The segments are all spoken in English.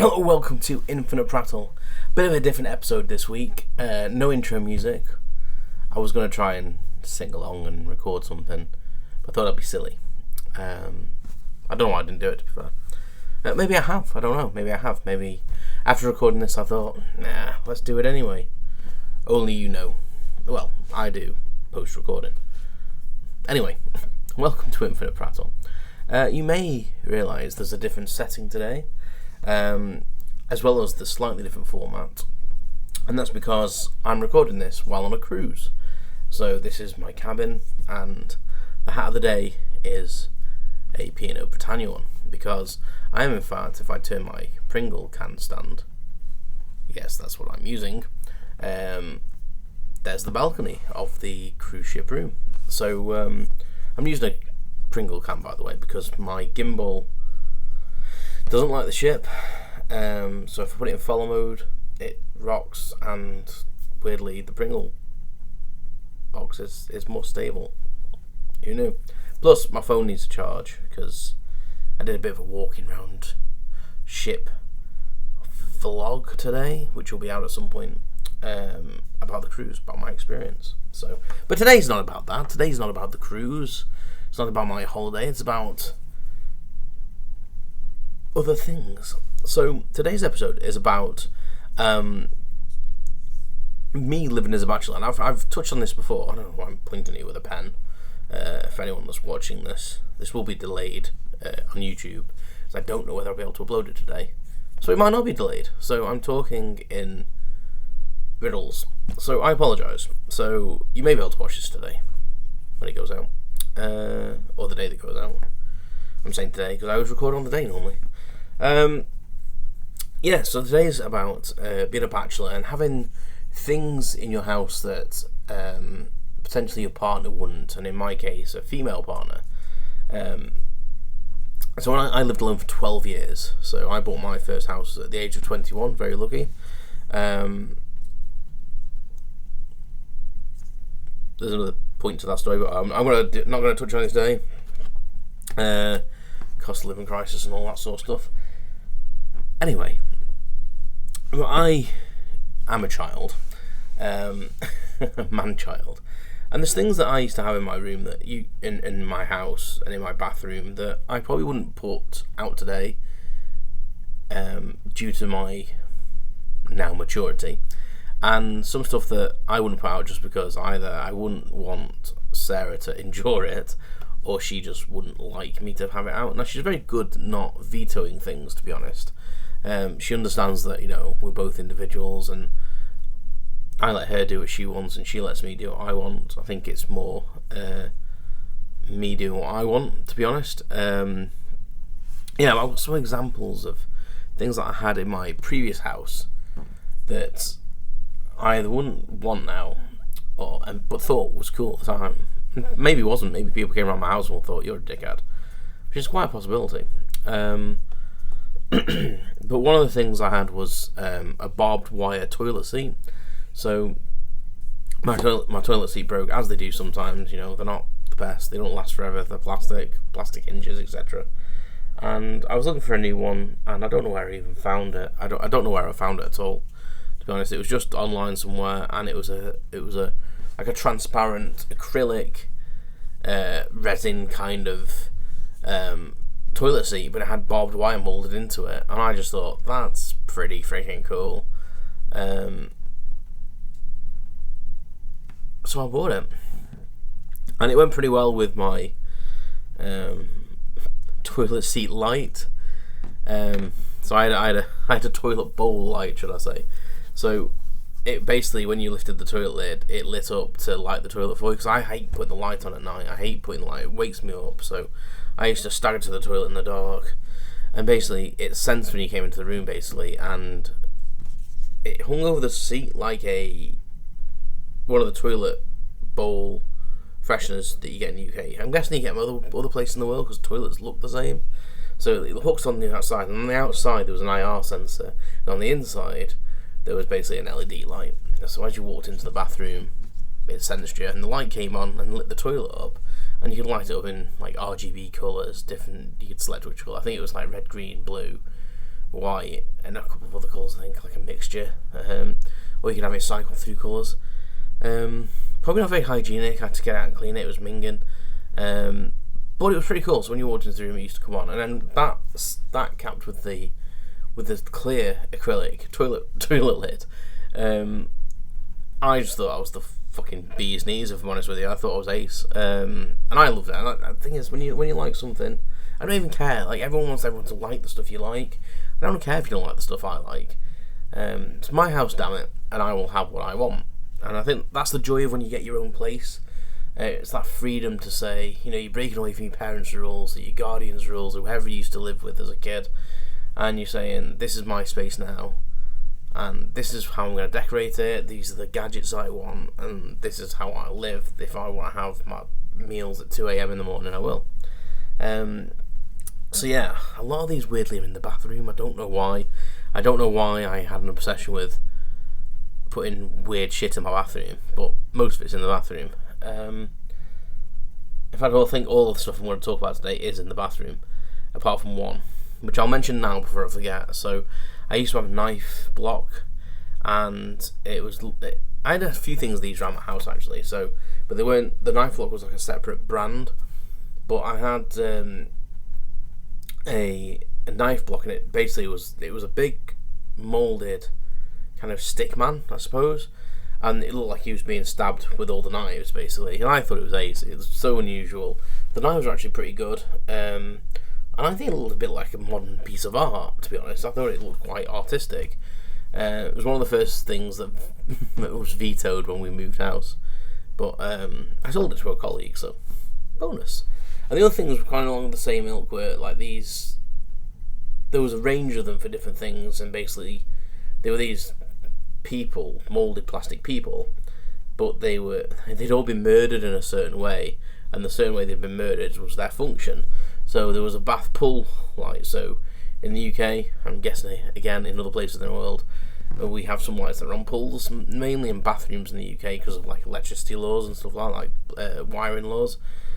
Hello, welcome to Infinite Prattle. Bit of a different episode this week. No intro music. I was going to try and sing along and record something, but I thought that'd be silly. I don't know why I didn't do it, to be fair. Maybe I have. I don't know. Maybe I have. Maybe after recording this I thought, nah, let's do it anyway. Only you know. Well, I do, post-recording. Anyway, welcome to Infinite Prattle. You may realise there's a different setting today. As well as the slightly different format, and that's because I'm recording this while on a cruise. So this is my cabin, and the hat of the day is a P&O Britannia one, because I am, in fact, if I turn my Pringle can stand, yes, that's what I'm using, there's the balcony of the cruise ship room. So I'm using a Pringle can, by the way, because my gimbal doesn't like the ship, so if I put it in follow mode, it rocks, and weirdly the Pringle box is more stable. Who knew? Plus, my phone needs to charge, because I did a bit of a walking around ship vlog today, which will be out at some point, about the cruise, about my experience. So, but today's not about that. Today's not about the cruise. It's not about my holiday. It's about other things. So today's episode is about me living as a bachelor, and I've touched on this before. I don't know why I'm pointing at you with a pen. If anyone that's watching this will be delayed on YouTube, because I don't know whether I'll be able to upload it today. So it might not be delayed. So I'm talking in riddles. So I apologise. So you may be able to watch this today when it goes out, or the day that goes out. I'm saying today because I always record on the day normally. So today's about being a bachelor and having things in your house that potentially your partner wouldn't, and in my case, a female partner. So when I lived alone for 12 years, so I bought my first house at the age of 21, very lucky. There's another point to that story, but I'm not going to touch on it today. Cost of living crisis and all that sort of stuff. Anyway, I am a child, a man-child, and there's things that I used to have in my room that in my house and in my bathroom that I probably wouldn't put out today, due to my now maturity, and some stuff that I wouldn't put out just because either I wouldn't want Sarah to endure it, or she just wouldn't like me to have it out. Now, she's very good not vetoing things, to be honest. She understands that, we're both individuals, and I let her do what she wants and she lets me do what I want. I think it's more me doing what I want, to be honest. I've got some examples of things that I had in my previous house that I either wouldn't want now, but thought was cool at the time. Maybe wasn't. Maybe people came around my house and thought, you're a dickhead, which is quite a possibility. But one of the things I had was a barbed wire toilet seat. So my toilet seat broke, as they do sometimes. They're not the best. They don't last forever. They're plastic hinges, etc. And I was looking for a new one, and I don't know where I even found it. I don't know where I found it at all, to be honest. It was just online somewhere, and it was a like a transparent acrylic resin kind of toilet seat, but it had barbed wire molded into it, and I just thought, that's pretty freaking cool. So I bought it, and it went pretty well with my toilet seat light. So I had a toilet bowl light, should I say. So it basically, when you lifted the toilet lid, it lit up to light the toilet for you, because I hate putting the light on at night. I hate putting the light, it wakes me up. So I used to stagger to the toilet in the dark, and basically it sensed when you came into the room, basically, and it hung over the seat like one of the toilet bowl fresheners that you get in the UK. I'm guessing you get them other places in the world, because toilets look the same. So it hooked on the outside, and on the outside there was an IR sensor, and on the inside there was basically an LED light. So as you walked into the bathroom, it sensed you, and the light came on and lit the toilet up, and you could light it up in like RGB colours, different. You could select which colour. I think it was like red, green, blue, white, and a couple of other colours, I think, like a mixture. Or you can have it cycle through colours. Probably not very hygienic. I had to get out and clean it. It was minging. But it was pretty cool. So when you walked into the room, it used to come on, and then that capped with the clear acrylic toilet lid. I just thought I was the fucking bee's knees, if I'm honest with you. I thought I was ace, and I loved it. And the thing is, when you like something, I don't even care. Like, everyone wants everyone to like the stuff you like. I don't care if you don't like the stuff I like. It's my house, damn it, and I will have what I want. And I think that's the joy of when you get your own place. It's that freedom to say, you're breaking away from your parents' rules, or your guardians' rules, or whoever you used to live with as a kid, and you're saying, this is my space now, and this is how I'm going to decorate it, these are the gadgets I want, and this is how I live. If I want to have my meals at 2 a.m. in the morning, I will. So yeah, a lot of these weirdly are in the bathroom. I don't know why. I don't know why I had an obsession with putting weird shit in my bathroom, but most of it's in the bathroom. In fact, I think all of the stuff I'm going to talk about today is in the bathroom, apart from one, which I'll mention now before I forget. So, I used to have a knife block, and I had a few things of these around my house actually. So, but they weren't. The knife block was like a separate brand, but I had a knife block, and it basically was a big molded kind of stick man, I suppose, and it looked like he was being stabbed with all the knives basically, and I thought it was ace. It was so unusual. The knives were actually pretty good, and I think it looked a bit like a modern piece of art, to be honest. I thought it looked quite artistic. It was one of the first things that was vetoed when we moved house, but I sold it to a colleague, so bonus. And the other things were kind of along the same ilk, where like these, there was a range of them for different things, and basically they were these people, moulded plastic people, but they'd all been murdered in a certain way, and the certain way they'd been murdered was their function. So there was a bath pull light. So in the UK, I'm guessing again in other places in the world, we have some lights that are on pulls, mainly in bathrooms in the UK because of like electricity laws and stuff like wiring laws.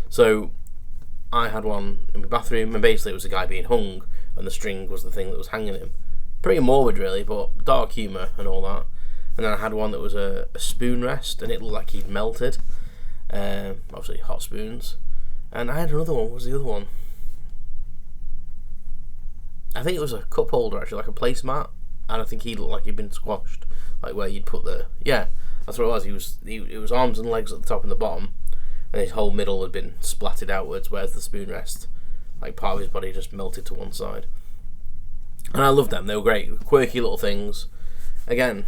So I had one in my bathroom, and basically it was a guy being hung, and the string was the thing that was hanging him. Pretty morbid really, but dark humour and all that. And then I had one that was a spoon rest, and it looked like he'd melted. Obviously hot spoons. And I had another one. What was the other one? I think it was a cup holder actually, like a placemat. And I think he looked like he'd been squashed, like where you'd put that's what it was. It was arms and legs at the top and the bottom, and his whole middle had been splatted outwards, whereas the spoon rest, like part of his body just melted to one side. And I loved them. They were great, quirky little things. Again,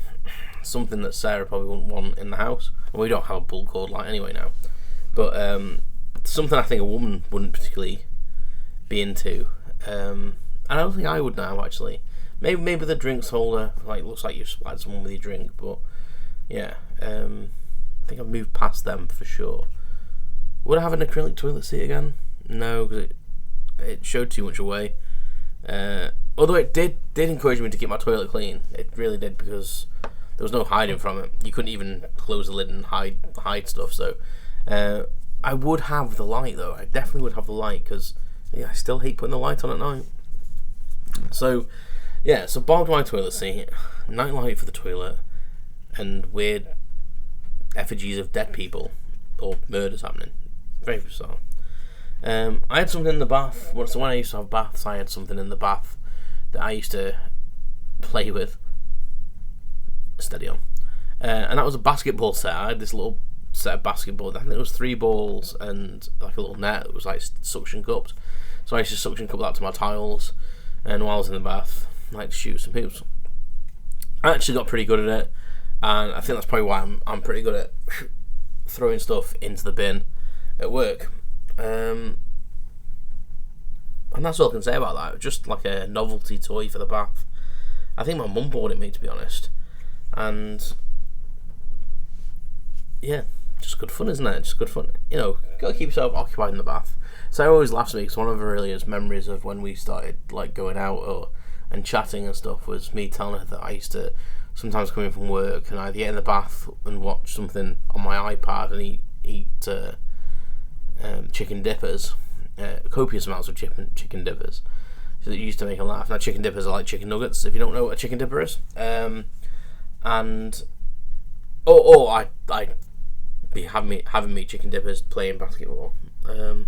something that Sarah probably wouldn't want in the house. Well, we don't have a pull cord light anyway now, but something I think a woman wouldn't particularly be into. I don't think I would now actually. Maybe the drinks holder, like, looks like you've supplied someone with your drink, but yeah, I think I've moved past them for sure. Would I have an acrylic toilet seat again? No, because it showed too much away. Although it did encourage me to keep my toilet clean. It really did, because there was no hiding from it. You couldn't even close the lid and hide stuff. So I would have the light though. I definitely would have the light, because I still hate putting the light on at night. So yeah, so barbed wire toilet seat, night light for the toilet, and weird effigies of dead people or murders happening. Very bizarre. I had something in the bath. So when I used to have baths, I had something in the bath that I used to play with. Steady on. And that was a basketball set. I had this little set of basketballs. I think it was 3 balls and like a little net that was like suction cupped. So I used to suction cup that to my tiles, and while I was in the bath, I like to shoot some hoops. I actually got pretty good at it, and I think that's probably why I'm pretty good at throwing stuff into the bin at work. And that's all I can say about that. Just like a novelty toy for the bath. I think my mum bought it me, to be honest. And yeah, just good fun, isn't it? Just good fun. Gotta keep yourself occupied in the bath. Sarah always laughs at me, because one of her earliest memories of when we started like going out and chatting and stuff was me telling her that I used to sometimes come in from work and I'd get in the bath and watch something on my iPad and eat chicken dippers, copious amounts of chicken dippers. So it used to make her laugh. Now chicken dippers are like chicken nuggets, if you don't know what a chicken dipper is. And I'd be having me chicken dippers playing basketball. And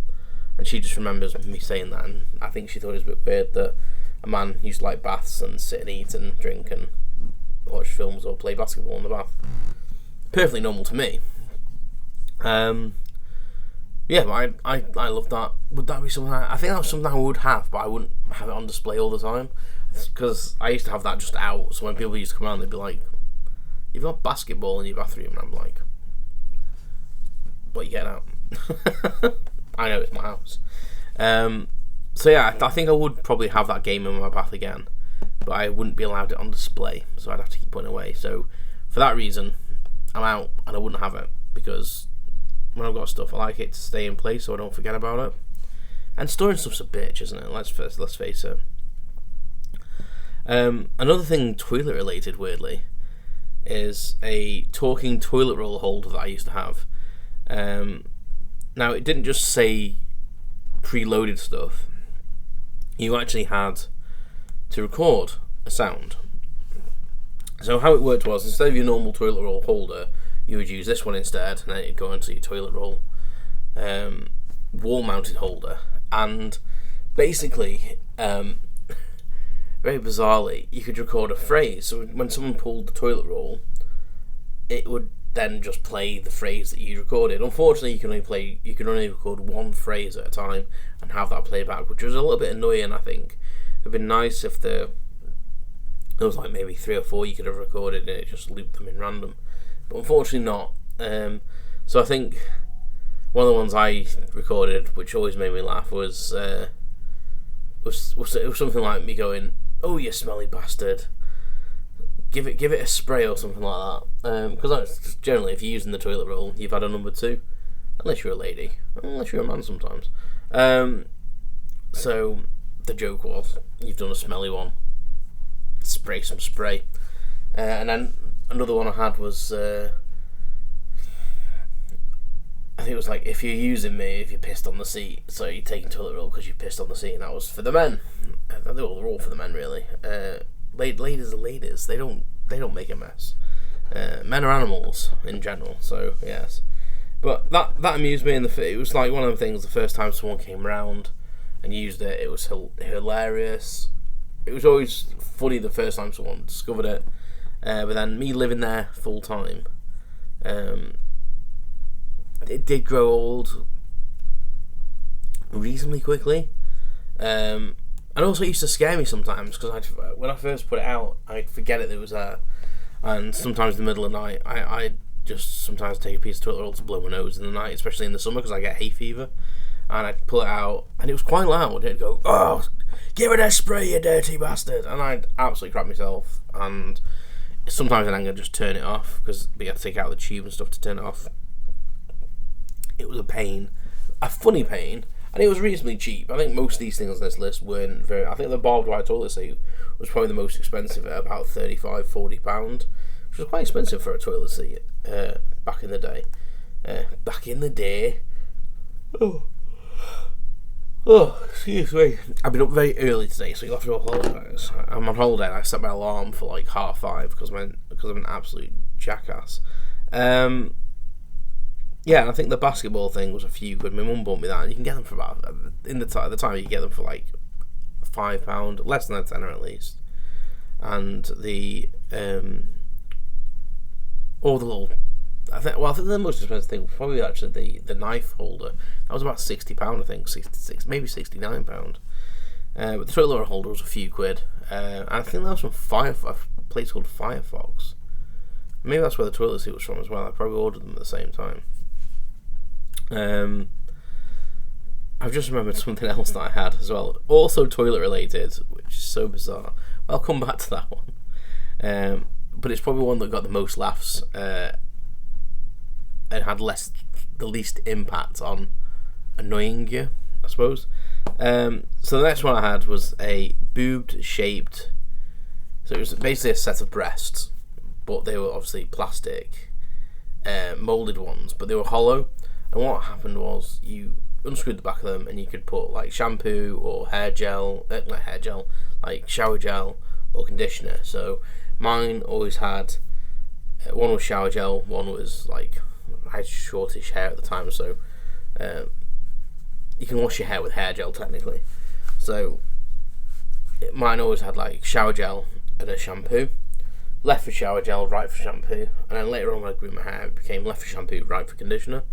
she just remembers me saying that, and I think she thought it was a bit weird that a man used to like baths and sit and eat and drink and watch films or play basketball in the bath. Perfectly normal to me. Yeah, but I love that. Would that be something I think that's something I would have, but I wouldn't have it on display all the time, because I used to have that just out. So when people used to come around, they'd be like, "You've got basketball in your bathroom," and I'm like, "What are you getting out?" I know it's my house. So yeah, I think I would probably have that game in my bath again, but I wouldn't be allowed it on display, so I'd have to keep putting it away. So for that reason, I'm out, and I wouldn't have it, because when I've got stuff, I like it to stay in place so I don't forget about it. And storing stuff's a bitch, isn't it? Let's face it. Another thing toilet related, weirdly, is a talking toilet roll holder that I used to have. Now, it didn't just say preloaded stuff. You actually had to record a sound. So how it worked was, instead of your normal toilet roll holder, you would use this one instead, and then it'd go into your toilet roll wall-mounted holder. And basically, very bizarrely, you could record a phrase. So when someone pulled the toilet roll, it would then just play the phrase that you recorded. Unfortunately, you can only record one phrase at a time and have that play back, which was a little bit annoying. I think it'd been nice if there was like maybe 3 or 4 you could have recorded and it just looped them in random. But unfortunately not. So I think one of the ones I recorded, which always made me laugh, was it was something like me going, "Oh, you smelly bastard! Give it a spray," or something like that. Because generally, if you're using the toilet roll, you've had a number 2, unless you're a lady, unless you're a man sometimes. So the joke was, you've done a smelly one, spray some spray. And then another one I had was, I think it was like, "If you're using me, if you pissed on the seat," so you're taking toilet roll because you pissed on the seat, and that was for the men. They're all for the men, really. Ladies are ladies. They don't make a mess. Men are animals in general. So yes, but that amused me. It was like one of the things. The first time someone came round and used it, it was hilarious. It was always funny the first time someone discovered it. But then me living there full time, it did grow old reasonably quickly. And also it used to scare me sometimes, because when I first put it out, I'd forget it was there, and sometimes in the middle of the night, I'd just sometimes take a piece of toilet roll to blow my nose in the night, especially in the summer because I get hay fever, and I'd pull it out, and it was quite loud. It'd go, "Oh, give it a spray, you dirty bastard," and I'd absolutely crap myself, and sometimes in anger just turn it off, because we had to take out the tube and stuff to turn it off. It was a pain, a funny pain, and it was reasonably cheap. I think most of these things on this list weren't very. I think the barbed wire toilet seat was probably the most expensive at about £35-40, which was quite expensive for a toilet seat back in the day. Oh, excuse me. I've been up very early today, so you'll have to apologise. I'm on holiday and I set my alarm for like 5:30 because I'm an absolute jackass. Yeah, and I think the basketball thing was a few quid. My mum bought me that, and you can get them for about, at the time you can get them for like £5, less than a tenner at least. And the all the little, I think the most expensive thing was probably actually the knife holder. That was about £60, I think, 66, maybe £69. But the toilet roll holder was a few quid. And I think that was from a place called Firefox. Maybe that's where the toilet seat was from as well. I probably ordered them at the same time. I've just remembered something else that I had as well, also toilet related, which is so bizarre. I'll come back to that one, but it's probably one that got the most laughs and had the least impact on annoying you, I suppose. So the next one I had was a boobed shaped, so it was basically a set of breasts, but they were obviously plastic, moulded ones, but they were hollow. And what happened was, unscrewed the back of them, and you could put like shampoo or hair gel, not hair gel, like shower gel or conditioner. So mine always had one was shower gel, one was like, I had shortish hair at the time, so you can wash your hair with hair gel technically. So mine always had like shower gel and a shampoo. Left for shower gel, right for shampoo, and then later on when I grew my hair, it became left for shampoo, right for conditioner.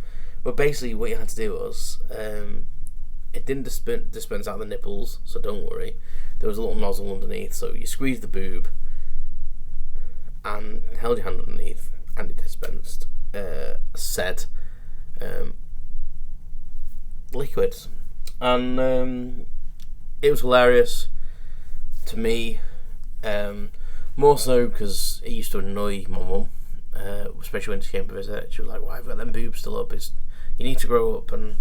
But basically what you had to do was, it didn't dispense out the nipples, so don't worry. There was a little nozzle underneath, so you squeezed the boob and held your hand underneath, and it dispensed said liquids. And it was hilarious to me, more so because it used to annoy my mum, especially when she came to visit. She was like, "Why have you got them boobs still up? You need to grow up." And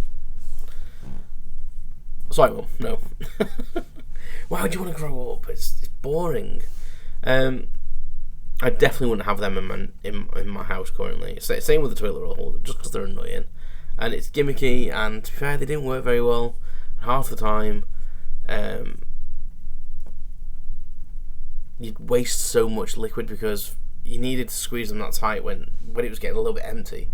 sorry, Mum, no. Why would you want to grow up? It's boring. I definitely wouldn't have them in my house currently. Same with the toilet roll, just because they're annoying, and it's gimmicky. And to be fair, they didn't work very well half the time. You'd waste so much liquid because you needed to squeeze them that tight when it was getting a little bit empty.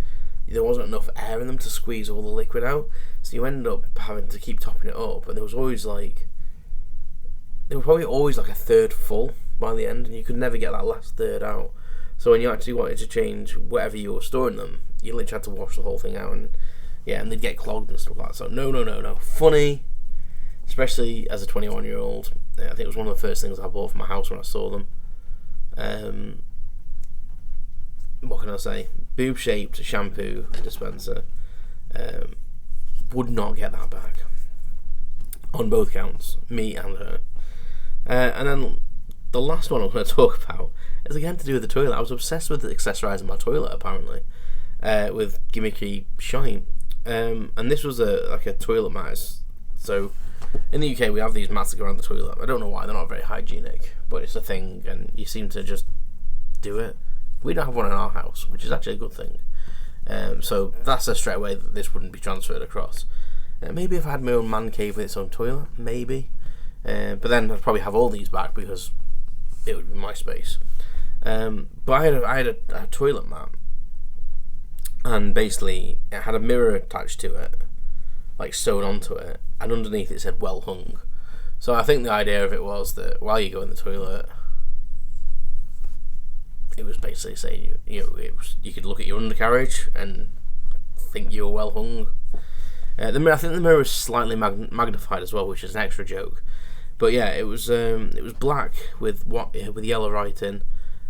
There wasn't enough air in them to squeeze all the liquid out, so you ended up having to keep topping it up, and there was probably always like a third full by the end, and you could never get that last third out. So when you actually wanted to change whatever you were storing them, you literally had to wash the whole thing out, and they'd get clogged and stuff like that. So no. Funny, especially as a 21-year-old. I think it was one of the first things I bought for my house when I saw them. What can I say? Boob-shaped shampoo dispenser. Would not get that back. On both counts, me and her. And then the last one I'm going to talk about is again to do with the toilet. I was obsessed with accessorising my toilet, apparently, with gimmicky shine. And this was a toilet mat. So in the UK we have these mats that go around the toilet. I don't know why, they're not very hygienic, but it's a thing, and you seem to just do it. We don't have one in our house, which is actually a good thing. So that's a straight away that this wouldn't be transferred across. Maybe if I had my own man cave with its own toilet, maybe. But then I'd probably have all these back because it would be my space. But I had a toilet mat, and basically it had a mirror attached to it, like sewn onto it, and underneath it said "well hung." So I think the idea of it was that while you go in the toilet, it was basically saying you could look at your undercarriage and think you were well hung. I think the mirror was slightly magnified as well, which is an extra joke. But yeah, it was black with yellow writing,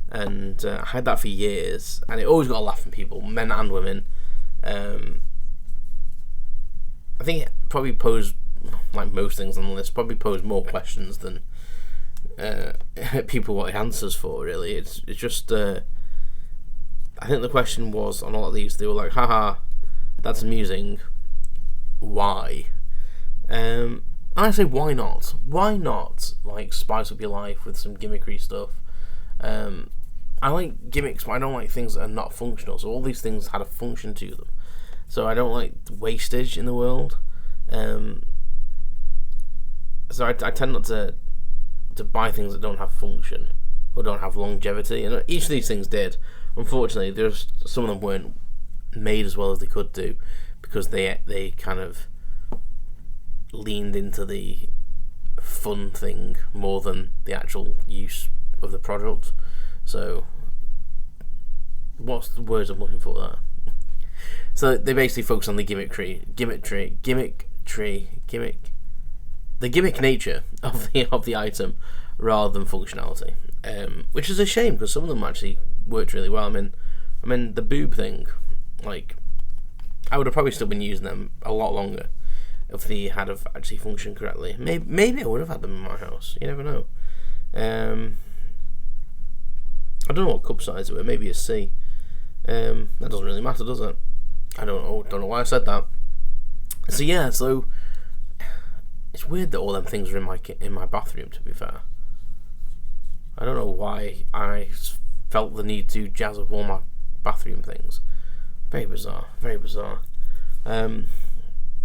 and I had that for years, and it always got a laugh from people, men and women. I think it probably posed, like most things on the list, probably posed more questions than people wanted answers for. Really, it's just. I think the question was on all of these. They were like, "Haha, that's amusing. Why?" And I say, why not? Why not, like, spice up your life with some gimmickry stuff? I like gimmicks, but I don't like things that are not functional. So all these things had a function to them. So I don't like wastage in the world. So I tend not to buy things that don't have function or don't have longevity. And each of these things did. Unfortunately, some of them weren't made as well as they could do, because they kind of leaned into the fun thing more than the actual use of the product. So what's the words I'm looking for there? So they basically focus on the gimmick nature of the item rather than functionality, which is a shame because some of them actually worked really well. I mean the boob thing, like, I would have probably still been using them a lot longer if they had have actually functioned correctly. Maybe I would have had them in my house. You never know. I don't know what cup size it were. Maybe a C. That doesn't really matter, does it? I don't know why I said that. So yeah, so it's weird that all them things are in my bathroom. To be fair, I don't know why I felt the need to jazz up all my bathroom things. Very bizarre. Very bizarre.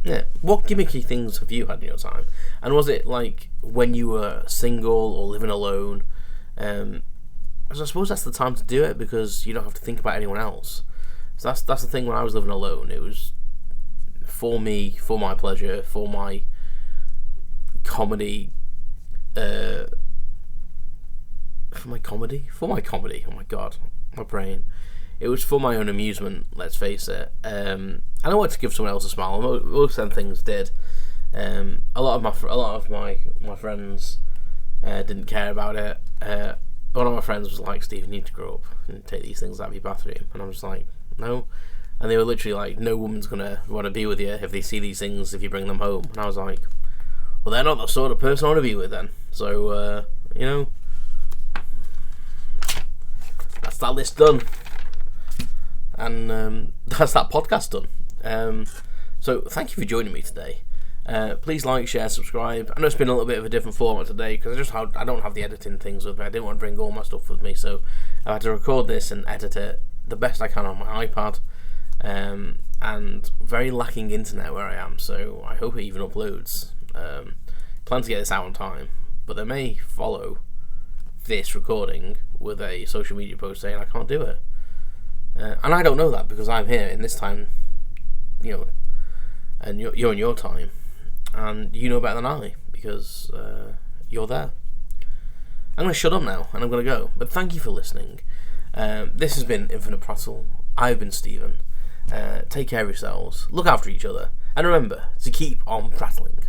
Yeah. What gimmicky things have you had in your time? And was it like when you were single or living alone? I suppose that's the time to do it because you don't have to think about anyone else. So that's the thing. When I was living alone, it was for me, for my pleasure, for my comedy. For my comedy. Oh my god, my brain. It was for my own amusement. Let's face it. And I wanted to give someone else a smile. Most of them things did. A lot of my friends didn't care about it. One of my friends was like, "Steve, you need to grow up and take these things out of your bathroom." And I was like, "No." And they were literally like, "No woman's gonna want to be with you if they see these things if you bring them home." And I was like, "Well, they're not the sort of person I want to be with then." So that's that list done. And that's that podcast done. So thank you for joining me today. Please like, share, subscribe. I know it's been a little bit of a different format today because I don't have the editing things with me. I didn't want to bring all my stuff with me, so I had to record this and edit it the best I can on my iPad. And very lacking internet where I am, so I hope it even uploads. Plan to get this out on time, but they may follow this recording with a social media post saying I can't do it. And I don't know that because I'm here in this time, and you're in your time, and you know better than I because you're there. I'm going to shut up now and I'm going to go. But thank you for listening. This has been Infinite Prattle. I've been Stephen. Take care of yourselves, look after each other, and remember to keep on prattling.